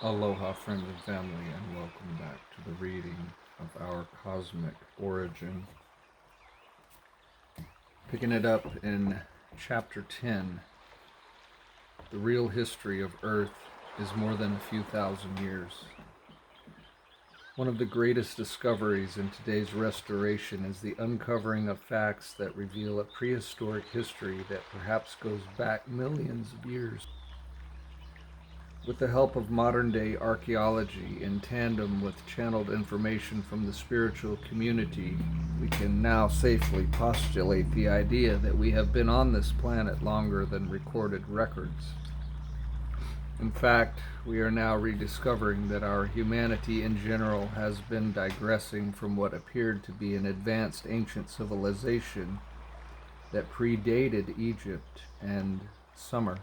Aloha, friends and family, and welcome back to the reading of our cosmic origin. Picking it up in chapter 10, the real history of Earth is more than a few thousand years. One of the greatest discoveries in today's restoration is the uncovering of facts that reveal a prehistoric history that perhaps goes back millions of years. With the help of modern day archaeology in tandem with channeled information from the spiritual community, we can now safely postulate the idea that we have been on this planet longer than recorded records. In fact, we are now rediscovering that our humanity in general has been digressing from what appeared to be an advanced ancient civilization that predated Egypt and Sumer.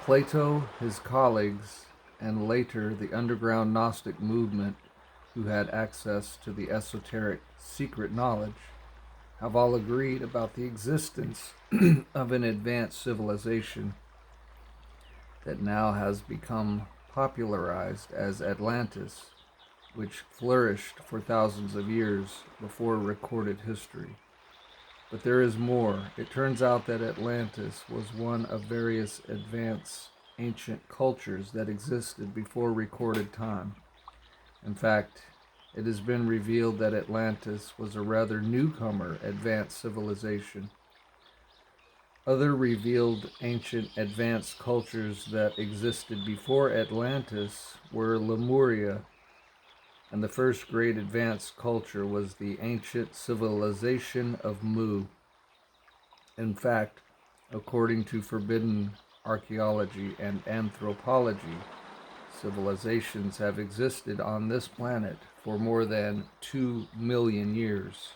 Plato, his colleagues, and later the underground Gnostic movement, who had access to the esoteric secret knowledge, have all agreed about the existence of an advanced civilization that now has become popularized as Atlantis, which flourished for thousands of years before recorded history. But there is more. It turns out that Atlantis was one of various advanced ancient cultures that existed before recorded time. In fact, it has been revealed that Atlantis was a rather newcomer advanced civilization. Other revealed ancient advanced cultures that existed before Atlantis were Lemuria, and the first great advanced culture was the ancient civilization of Mu. In fact, according to forbidden archaeology and anthropology, civilizations have existed on this planet for more than 2 million years.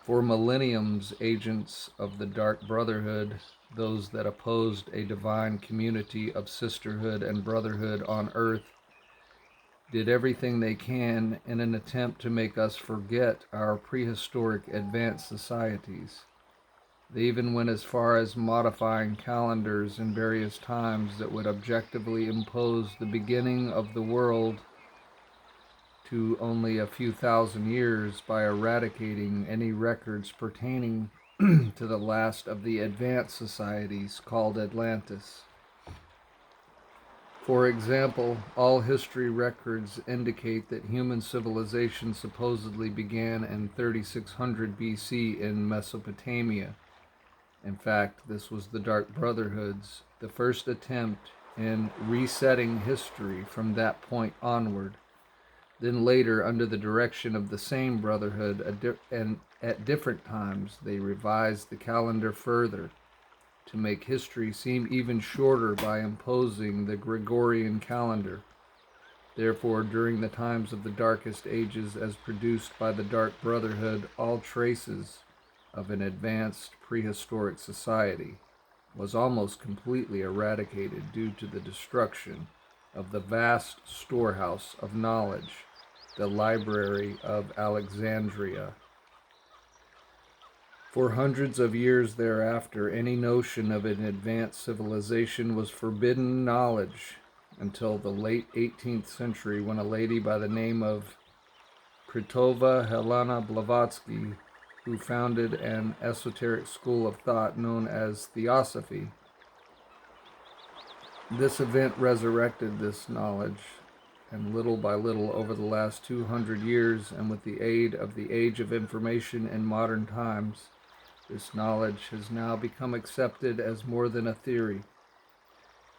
For millenniums, agents of the Dark Brotherhood, those that opposed a divine community of sisterhood and brotherhood on Earth, did everything they can in an attempt to make us forget our prehistoric advanced societies. They even went as far as modifying calendars in various times that would objectively impose the beginning of the world to only a few thousand years by eradicating any records pertaining to the last of the advanced societies called Atlantis. For example, all history records indicate that human civilization supposedly began in 3600 BC in Mesopotamia. In fact, this was the Dark Brotherhood's the first attempt in resetting history from that point onward. Then later, under the direction of the same brotherhood, and at different times, they revised the calendar further to make history seem even shorter by imposing the Gregorian calendar. Therefore, during the times of the darkest ages as produced by the Dark Brotherhood, all traces of an advanced prehistoric society was almost completely eradicated due to the destruction of the vast storehouse of knowledge, the Library of Alexandria. For hundreds of years thereafter, any notion of an advanced civilization was forbidden knowledge until the late 18th century, when a lady by the name of Kritova Helena Blavatsky, who founded an esoteric school of thought known as Theosophy. This event resurrected this knowledge, and little by little over the last 200 years, and with the aid of the age of information in modern times, this knowledge has now become accepted as more than a theory,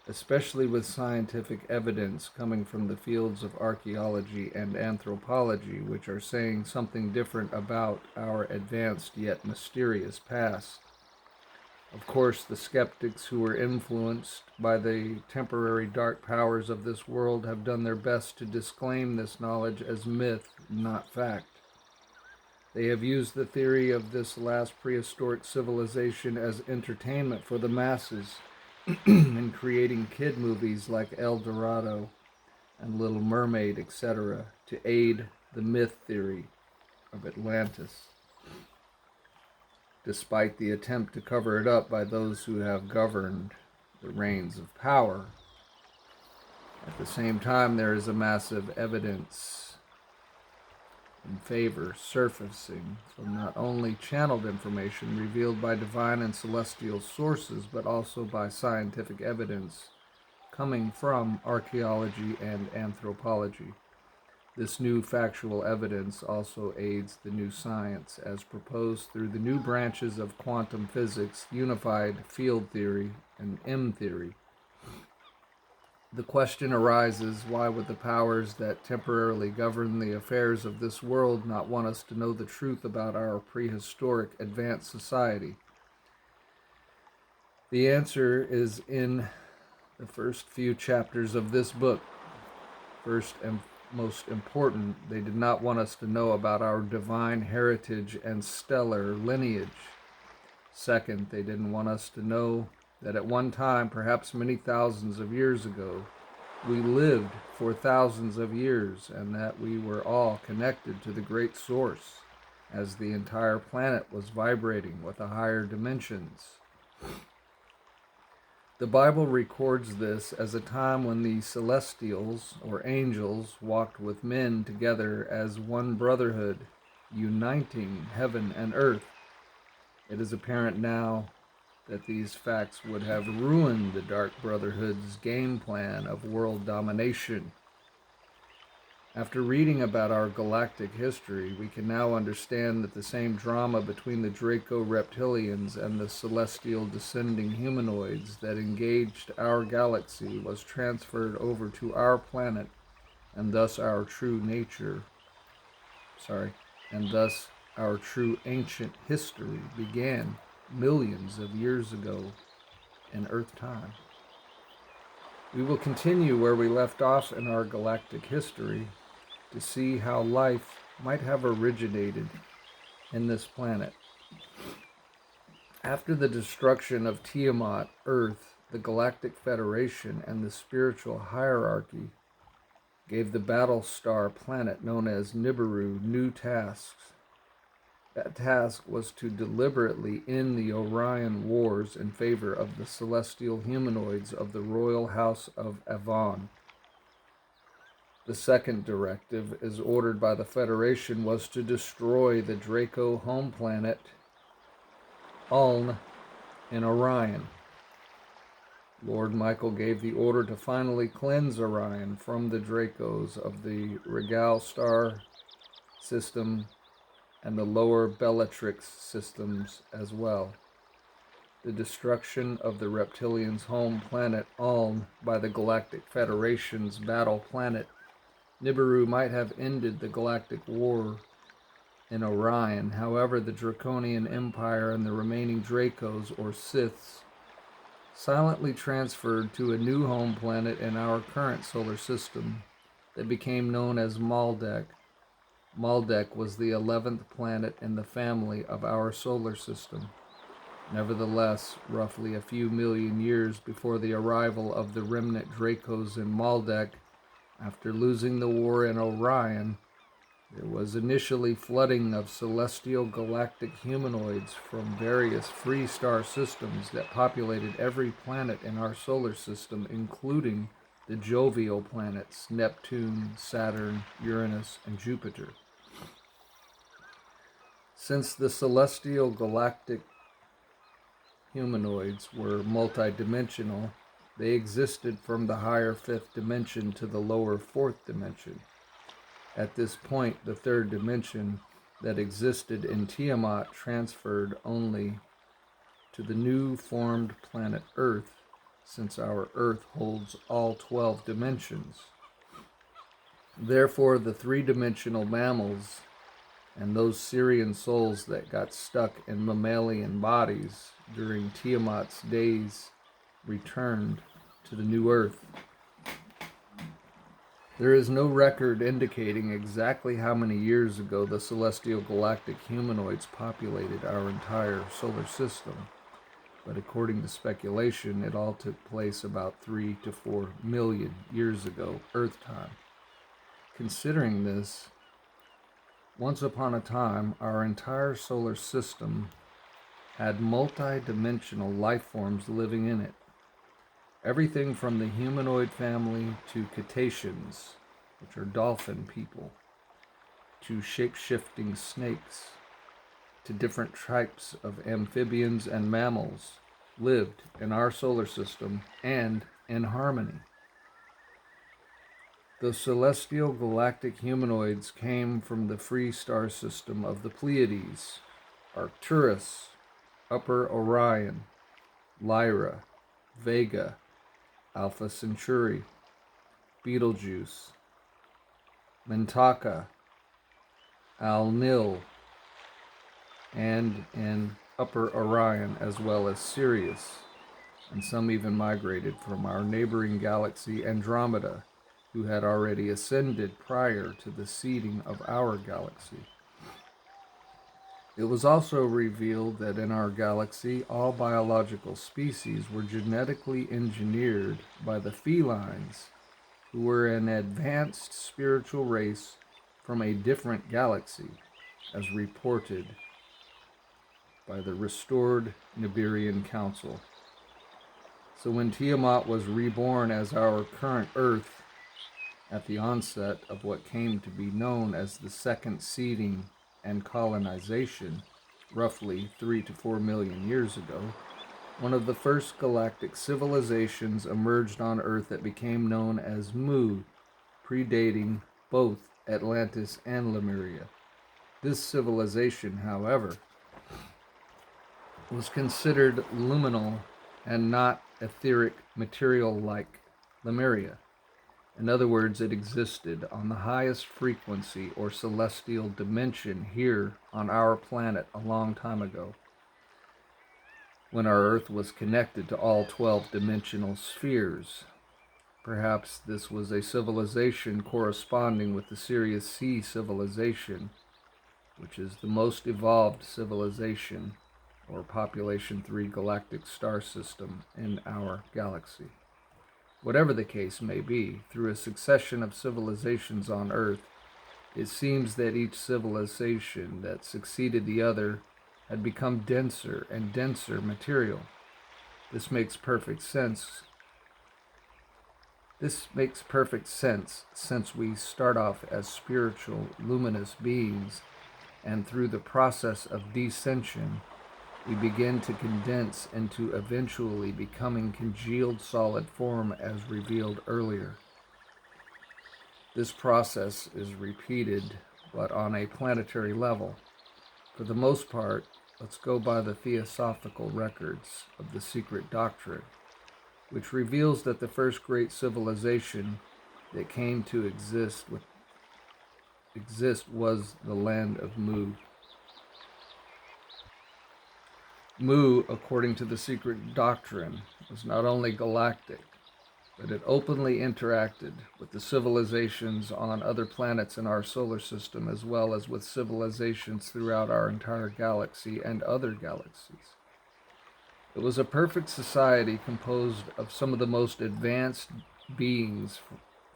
especially with scientific evidence coming from the fields of archaeology and anthropology, which are saying something different about our advanced yet mysterious past. Of course, the skeptics who were influenced by the temporary dark powers of this world have done their best to disclaim this knowledge as myth, not fact. They have used the theory of this last prehistoric civilization as entertainment for the masses in creating kid movies like El Dorado and Little Mermaid, etc., to aid the myth theory of Atlantis, despite the attempt to cover it up by those who have governed the reins of power. At the same time, there is a massive evidence in favor surfacing from not only channeled information revealed by divine and celestial sources, but also by scientific evidence coming from archaeology and anthropology. This new factual evidence also aids the new science as proposed through the new branches of quantum physics, unified field theory, and M theory. The question arises, why would the powers that temporarily govern the affairs of this world not want us to know the truth about our prehistoric advanced society? The answer is in the first few chapters of this book. First and most important, they did not want us to know about our divine heritage and stellar lineage. Second, they didn't want us to know that at one time, perhaps many thousands of years ago, we lived for thousands of years, and that we were all connected to the great source as the entire planet was vibrating with the higher dimensions. The Bible records this as a time when the celestials, or angels, walked with men together as one brotherhood, uniting heaven and earth. It is apparent now that these facts would have ruined the Dark Brotherhood's game plan of world domination. After reading about our galactic history, we can now understand that the same drama between the Draco-Reptilians and the celestial descending humanoids that engaged our galaxy was transferred over to our planet, and thus our true ancient history began millions of years ago in Earth time. We will continue where we left off in our galactic history to see how life might have originated in this planet. After the destruction of Tiamat, Earth, the Galactic Federation, and the spiritual hierarchy gave the Battlestar planet known as Nibiru new tasks. That task was to deliberately end the Orion Wars in favor of the celestial humanoids of the royal house of Avon. The second directive, as ordered by the Federation, was to destroy the Draco home planet, Uln, in Orion. Lord Michael gave the order to finally cleanse Orion from the Dracos of the Regal star system and the lower Bellatrix systems as well. The destruction of the reptilians' home planet Uln by the Galactic Federation's battle planet Nibiru might have ended the galactic war in Orion. However, the Draconian Empire and the remaining Dracos, or Siths, silently transferred to a new home planet in our current solar system that became known as Maldek. Maldek was the 11th planet in the family of our solar system. Nevertheless, roughly a few million years before the arrival of the remnant Dracos in Maldek, after losing the war in Orion, there was initially flooding of celestial galactic humanoids from various free star systems that populated every planet in our solar system, including the jovial planets Neptune, Saturn, Uranus, and Jupiter. Since the celestial galactic humanoids were multidimensional, they existed from the higher fifth dimension to the lower fourth dimension. At this point, the third dimension that existed in Tiamat transferred only to the new formed planet Earth, since our Earth holds all 12 dimensions. Therefore, the three-dimensional mammals and those Syrian souls that got stuck in mammalian bodies during Tiamat's days returned to the new Earth. There is no record indicating exactly how many years ago the celestial galactic humanoids populated our entire solar system, but according to speculation, it all took place about 3 to 4 million years ago, Earth time. Considering this, once upon a time, our entire solar system had multi-dimensional life forms living in it. Everything from the humanoid family to cetaceans, which are dolphin people, to shape-shifting snakes, to different types of amphibians and mammals, lived in our solar system and in harmony. The celestial galactic humanoids came from the free star system of the Pleiades, Arcturus, Upper Orion, Lyra, Vega, Alpha Centauri, Betelgeuse, Mintaka, Al-Nil, and in Upper Orion as well as Sirius, and some even migrated from our neighboring galaxy Andromeda, who had already ascended prior to the seeding of our galaxy. It was also revealed that in our galaxy, all biological species were genetically engineered by the felines, who were an advanced spiritual race from a different galaxy, as reported by the restored Nibirian Council. So when Tiamat was reborn as our current Earth, at the onset of what came to be known as the second seeding and colonization, roughly 3 to 4 million years ago, one of the first galactic civilizations emerged on Earth that became known as Mu, predating both Atlantis and Lemuria. This civilization, however, was considered luminal and not etheric material like Lemuria. In other words, it existed on the highest frequency or celestial dimension here on our planet a long time ago, when our Earth was connected to all 12 dimensional spheres. Perhaps this was a civilization corresponding with the Sirius C civilization, which is the most evolved civilization or population 3 galactic star system in our galaxy. Whatever the case may be, through a succession of civilizations on Earth, it seems that each civilization that succeeded the other had become denser and denser material. This makes perfect sense since we start off as spiritual, luminous beings, and through the process of descension, we begin to condense into eventually becoming congealed solid form as revealed earlier. This process is repeated, but on a planetary level. For the most part, let's go by the theosophical records of the secret doctrine, which reveals that the first great civilization that came to exist was the land of Mu. Mu, according to the secret doctrine, was not only galactic, but it openly interacted with the civilizations on other planets in our solar system, as well as with civilizations throughout our entire galaxy and other galaxies. It was a perfect society composed of some of the most advanced beings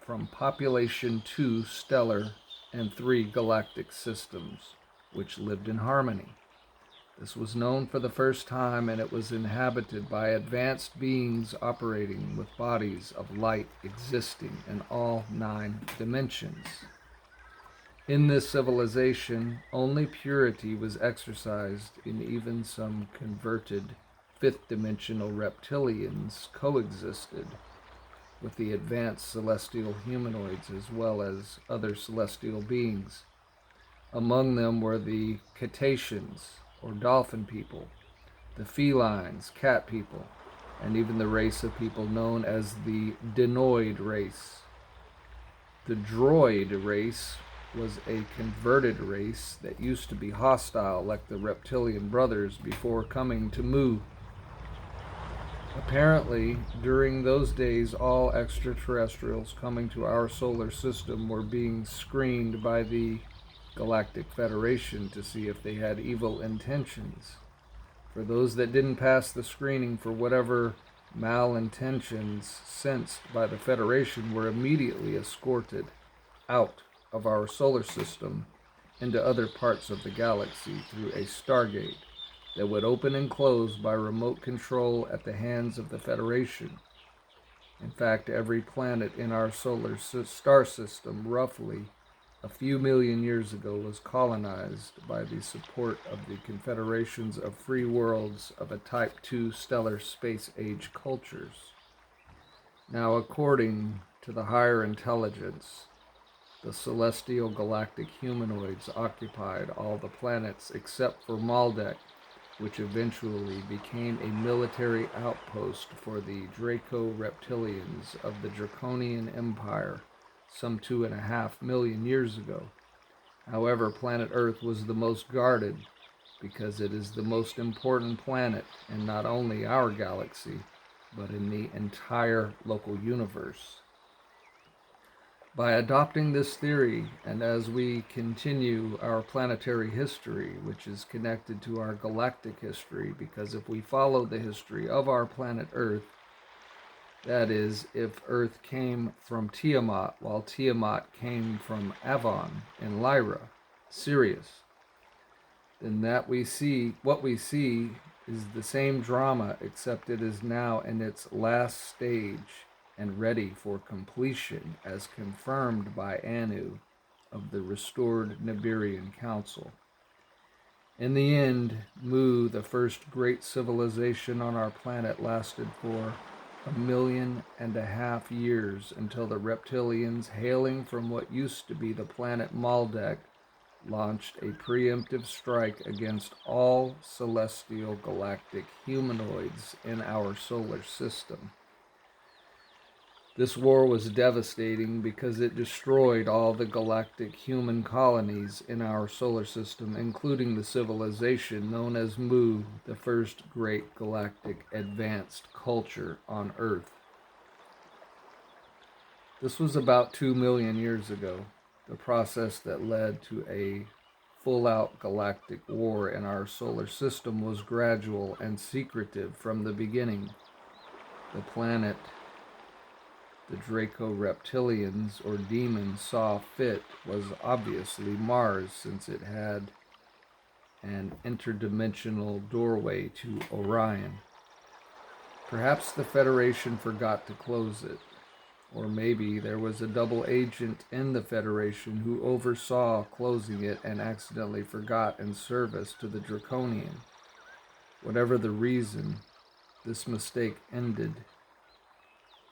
from population 2 stellar and 3 galactic systems, which lived in harmony. This was known for the first time, and it was inhabited by advanced beings operating with bodies of light existing in all 9 dimensions. In this civilization, only purity was exercised, and even some converted 5th dimensional reptilians coexisted with the advanced celestial humanoids as well as other celestial beings. Among them were the cetaceans, or dolphin people, the felines, cat people, and even the race of people known as the Dinoid race. The droid race was a converted race that used to be hostile like the reptilian brothers before coming to Mu. Apparently, during those days, all extraterrestrials coming to our solar system were being screened by the Galactic Federation to see if they had evil intentions. For those that didn't pass the screening for whatever malintentions sensed by the Federation were immediately escorted out of our solar system into other parts of the galaxy through a stargate that would open and close by remote control at the hands of the Federation. In fact, every planet in our star system, roughly a few million years ago, was colonized by the support of the confederations of free worlds of a Type 2 stellar space age cultures. Now, according to the higher intelligence, the celestial galactic humanoids occupied all the planets except for Maldek, which eventually became a military outpost for the Draco reptilians of the Draconian Empire some 2.5 million years ago. However, planet Earth was the most guarded because it is the most important planet in not only our galaxy, but in the entire local universe. By adopting this theory, and as we continue our planetary history, which is connected to our galactic history, because if we follow the history of our planet Earth, that is, if Earth came from Tiamat, while Tiamat came from Avon in Lyra, Sirius, then what we see is the same drama, except it is now in its last stage and ready for completion, as confirmed by Anu of the restored Nibirian Council. In the end, Mu, the first great civilization on our planet, lasted for 1.5 million years until the reptilians, hailing from what used to be the planet Maldek, launched a preemptive strike against all celestial galactic humanoids in our solar system. This war was devastating because it destroyed all the galactic human colonies in our solar system, including the civilization known as Mu, the first great galactic advanced culture on Earth. This was about 2 million years ago. The process that led to a full-out galactic war in our solar system was gradual and secretive from the beginning. The planet the Draco reptilians or demons saw fit was obviously Mars, since it had an interdimensional doorway to Orion. Perhaps the Federation forgot to close it, or maybe there was a double agent in the Federation who oversaw closing it and accidentally forgot in service to the Draconian. Whatever the reason, this mistake ended,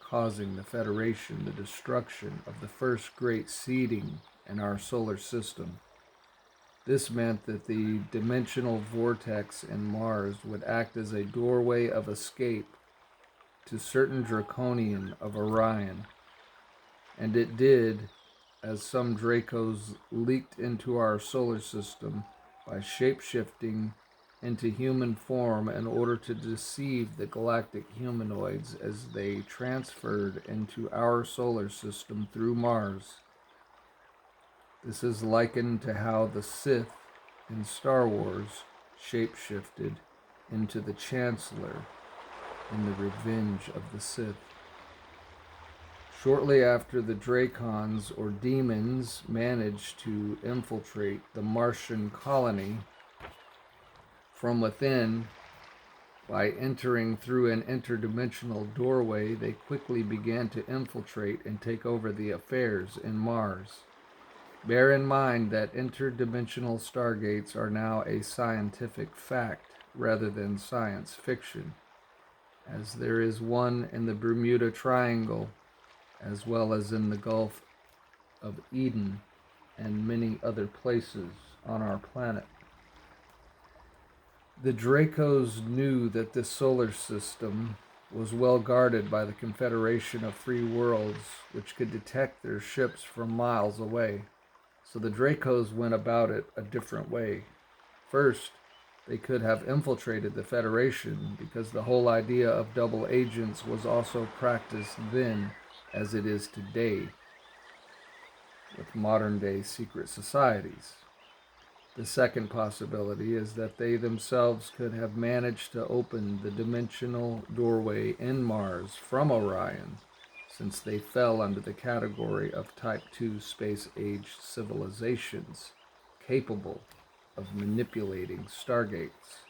causing the Federation the destruction of the first great seeding in our solar system. This meant that the dimensional vortex in Mars would act as a doorway of escape to certain Draconian of Orion. And it did, as some Dracos leaked into our solar system by shape-shifting into human form in order to deceive the galactic humanoids as they transferred into our solar system through Mars. This is likened to how the Sith in Star Wars shape-shifted into the Chancellor in the Revenge of the Sith. Shortly after the Dracons, or demons, managed to infiltrate the Martian colony from within by entering through an interdimensional doorway, they quickly began to infiltrate and take over the affairs in Mars. Bear in mind that interdimensional stargates are now a scientific fact rather than science fiction, as there is one in the Bermuda Triangle, as well as in the Gulf of Eden and many other places on our planet. The Dracos knew that this solar system was well guarded by the Confederation of Free Worlds, which could detect their ships from miles away. So the Dracos went about it a different way. First, they could have infiltrated the Federation, because the whole idea of double agents was also practiced then as it is today with modern-day secret societies. The second possibility is that they themselves could have managed to open the dimensional doorway in Mars from Orion, since they fell under the category of Type 2 space-age civilizations capable of manipulating stargates.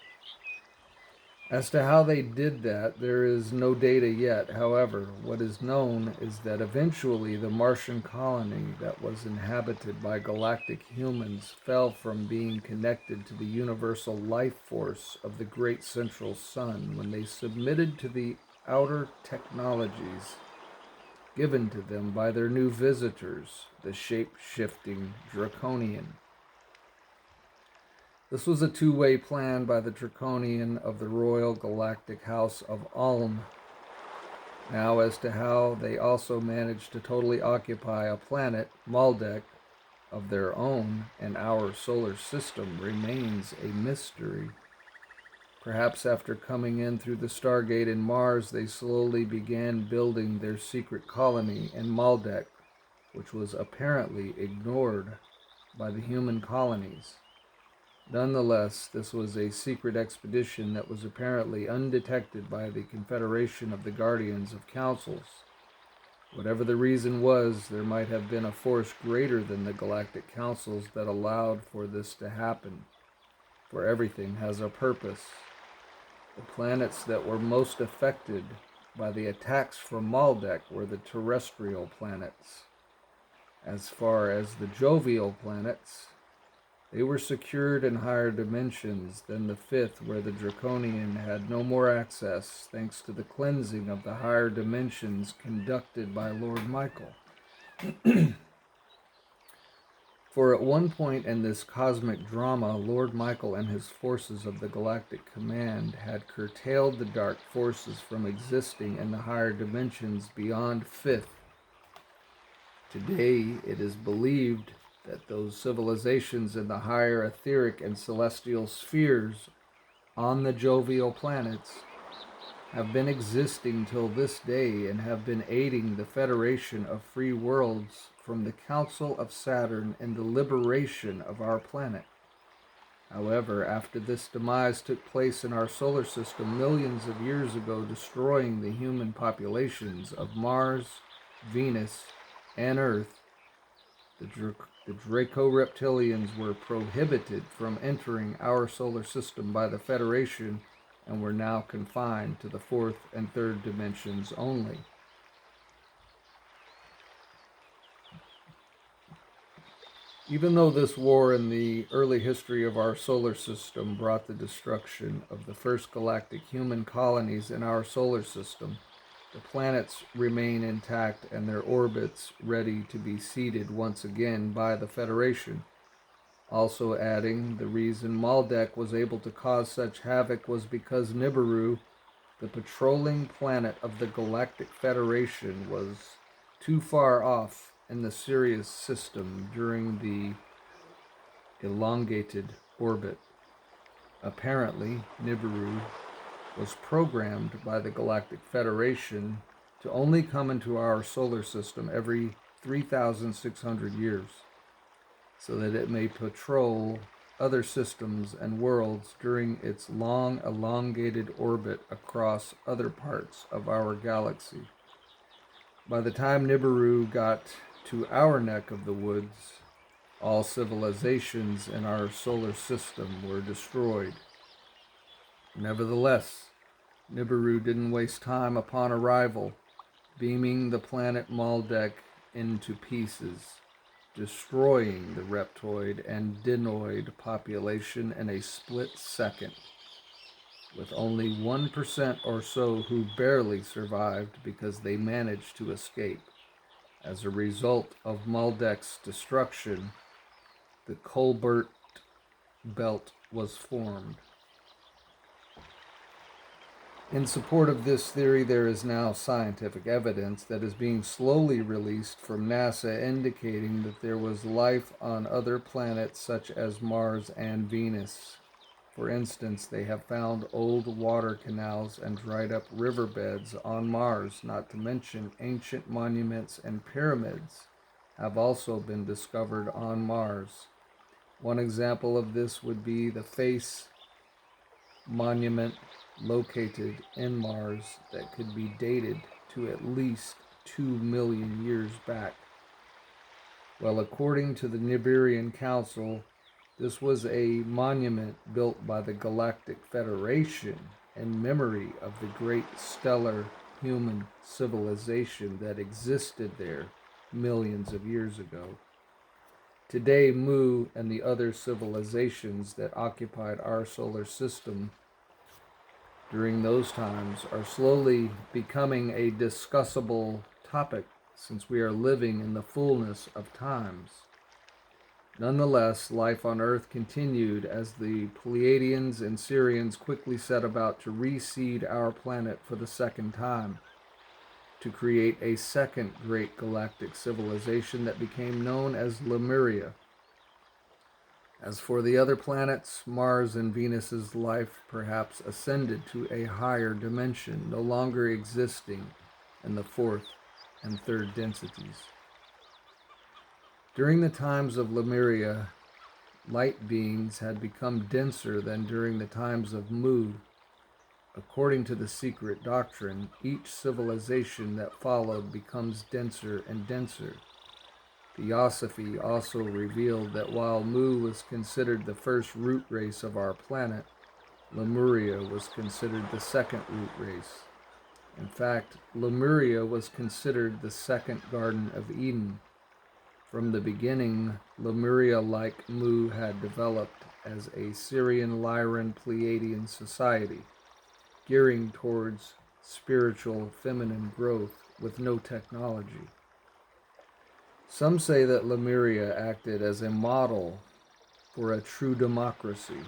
As to how they did that, there is no data yet. However, what is known is that eventually the Martian colony that was inhabited by galactic humans fell from being connected to the universal life force of the great central sun when they submitted to the outer technologies given to them by their new visitors, the shape-shifting Draconian. This was a two-way plan by the Draconian of the Royal Galactic House of Ulm. Now, as to how they also managed to totally occupy a planet, Maldek, of their own in our solar system remains a mystery. Perhaps after coming in through the Stargate in Mars, they slowly began building their secret colony in Maldek, which was apparently ignored by the human colonies. Nonetheless, this was a secret expedition that was apparently undetected by the Confederation of the Guardians of Councils. Whatever the reason was, there might have been a force greater than the Galactic Councils that allowed for this to happen, for everything has a purpose. The planets that were most affected by the attacks from Maldek were the terrestrial planets. As far as the jovial planets, they were secured in higher dimensions than the fifth, where the Draconian had no more access, thanks to the cleansing of the higher dimensions conducted by Lord Michael. For at one point in this cosmic drama, Lord Michael and his forces of the Galactic Command had curtailed the dark forces from existing in the higher dimensions beyond fifth. Today, it is believed that those civilizations in the higher etheric and celestial spheres on the jovial planets have been existing till this day and have been aiding the Federation of Free Worlds from the Council of Saturn in the liberation of our planet. However, after this demise took place in our solar system millions of years ago, destroying the human populations of Mars, Venus, and Earth, the Draco-Reptilians were prohibited from entering our solar system by the Federation and were now confined to the fourth and third dimensions only. Even though this war in the early history of our solar system brought the destruction of the first galactic human colonies in our solar system, the planets remain intact and their orbits ready to be seeded once again by the Federation. Also adding, the reason Maldek was able to cause such havoc was because Nibiru, the patrolling planet of the Galactic Federation, was too far off in the Sirius system during the elongated orbit. Apparently, Nibiru was programmed by the Galactic Federation to only come into our solar system every 3,600 years, so that it may patrol other systems and worlds during its long elongated orbit across other parts of our galaxy. By the time Nibiru got to our neck of the woods, all civilizations in our solar system were destroyed. Nevertheless, Nibiru didn't waste time upon arrival, beaming the planet Maldek into pieces, destroying the reptoid and dinoid population in a split second, with only 1% or so who barely survived because they managed to escape. As a result of Maldek's destruction, the Colbert Belt was formed. In support of this theory, there is now scientific evidence that is being slowly released from NASA indicating that there was life on other planets such as Mars and Venus. For instance, they have found old water canals and dried up riverbeds on Mars, not to mention ancient monuments and pyramids have also been discovered on Mars. One example of this would be the Face monument located in Mars that could be dated to at least 2 million years back. Well, according to the Nibirian Council, this was a monument built by the Galactic Federation and memory of the great stellar human civilization that existed there millions of years ago. Today, Mu and the other civilizations that occupied our solar system during those times are slowly becoming a discussable topic since we are living in the fullness of times. Nonetheless, life on Earth continued as the Pleiadians and Sirians quickly set about to reseed our planet for the second time, to create a second great galactic civilization that became known as Lemuria. As for the other planets, Mars and Venus's life perhaps ascended to a higher dimension, no longer existing in the fourth and third densities. During the times of Lemuria, light beings had become denser than during the times of Mu. According to the secret doctrine, each civilization that followed becomes denser and denser. Theosophy also revealed that while Mu was considered the first root race of our planet, Lemuria was considered the second root race. In fact, Lemuria was considered the second Garden of Eden. From the beginning, Lemuria, like Mu, had developed as a Syrian-Lyran Pleiadian society, gearing towards spiritual feminine growth with no technology. Some say that Lemuria acted as a model for a true democracy.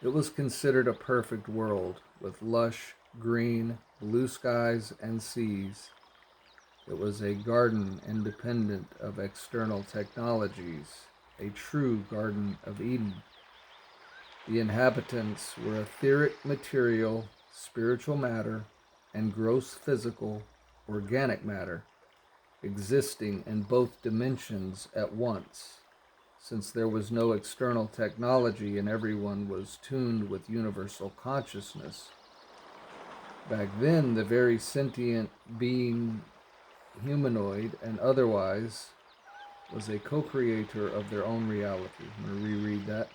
It was considered a perfect world with lush, green, blue skies and seas. It was a garden independent of external technologies, a true Garden of Eden. The inhabitants were etheric material, spiritual matter, and gross physical, organic matter, existing in both dimensions at once, since there was no external technology and everyone was tuned with universal consciousness. Back then, the very sentient being, humanoid and otherwise, was a co-creator of their own reality. I'm going to reread that.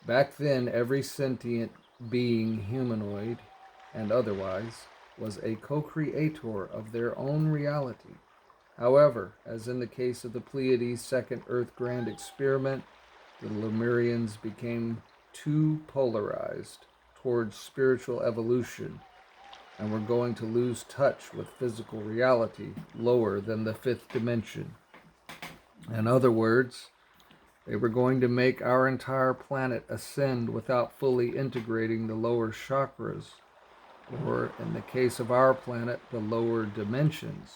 Back then, every sentient being, humanoid and otherwise, was a co-creator of their own reality. However, as in the case of the Pleiades' second Earth Grand Experiment, the Lemurians became too polarized towards spiritual evolution and were going to lose touch with physical reality lower than the fifth dimension. In other words, they were going to make our entire planet ascend without fully integrating the lower chakras, or in the case of our planet, the lower dimensions.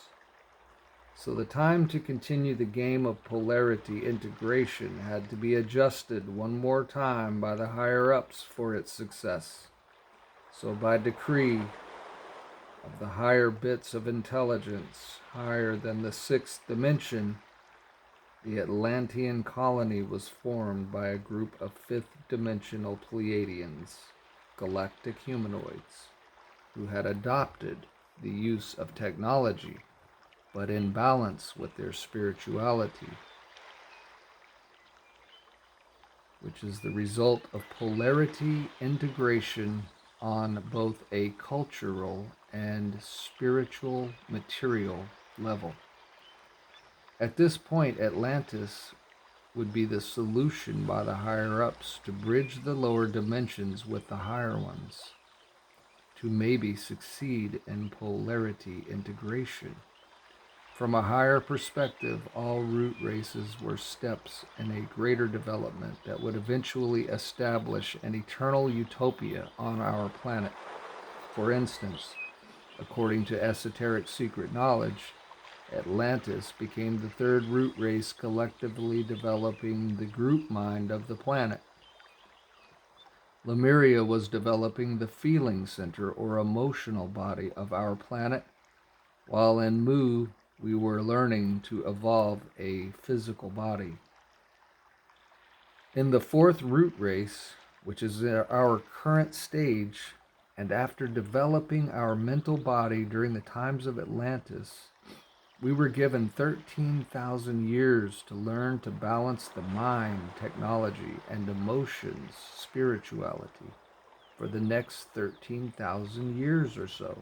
So the time to continue the game of polarity integration had to be adjusted one more time by the higher-ups for its success. So by decree of the higher bits of intelligence, higher than the sixth dimension, the Atlantean colony was formed by a group of fifth-dimensional Pleiadians, galactic humanoids, who had adopted the use of technology, but in balance with their spirituality, which is the result of polarity integration on both a cultural and spiritual material level. At this point, Atlantis would be the solution by the higher-ups to bridge the lower dimensions with the higher ones, to maybe succeed in polarity integration. From a higher perspective, all root races were steps in a greater development that would eventually establish an eternal utopia on our planet. For instance, according to esoteric secret knowledge, Atlantis became the third root race collectively developing the group mind of the planet. Lemuria was developing the feeling center or emotional body of our planet, while in Mu we were learning to evolve a physical body. In the fourth root race, which is our current stage, and after developing our mental body during the times of Atlantis, we were given 13,000 years to learn to balance the mind, technology, and emotions, spirituality. for the next 13,000 years or so.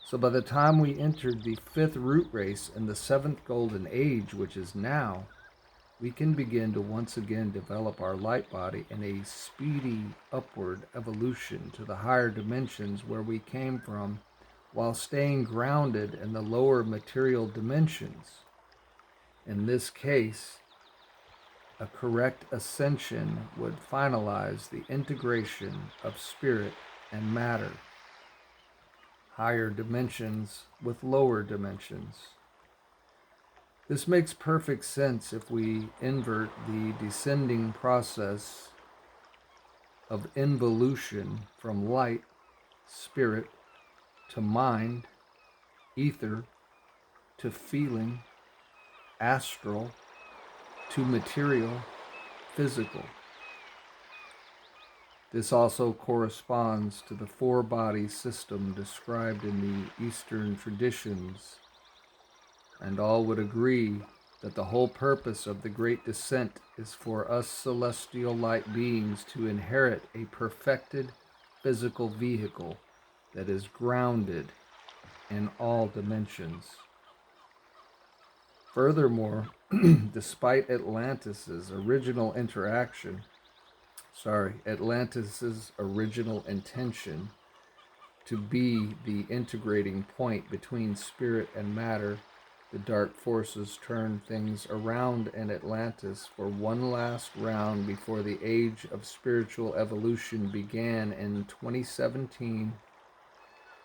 So by the time we entered the fifth root race and the seventh golden age, which is now, we can begin to once again develop our light body in a speedy upward evolution to the higher dimensions where we came from, while staying grounded in the lower material dimensions. In this case, a correct ascension would finalize the integration of spirit and matter, higher dimensions with lower dimensions. This makes perfect sense if we invert the descending process of involution from light, spirit, to mind, ether, to feeling, astral, to material, physical. This also corresponds to the four-body system described in the Eastern traditions, and all would agree that the whole purpose of the Great Descent is for us celestial light beings to inherit a perfected physical vehicle that is grounded in all dimensions. Furthermore, despite Atlantis's original intention to be the integrating point between spirit and matter, the dark forces turned things around in Atlantis for one last round before the age of spiritual evolution began in 2017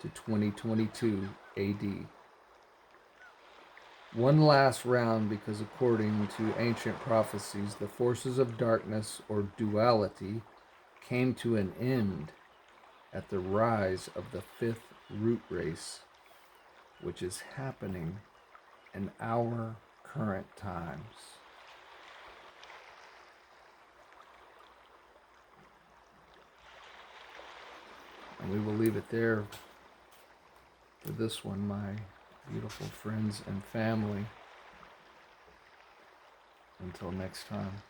to 2022 AD. One last round because, according to ancient prophecies, the forces of darkness or duality came to an end at the rise of the fifth root race, which is happening in our current times. And we will leave it there for this one, my beautiful friends and family. Until next time.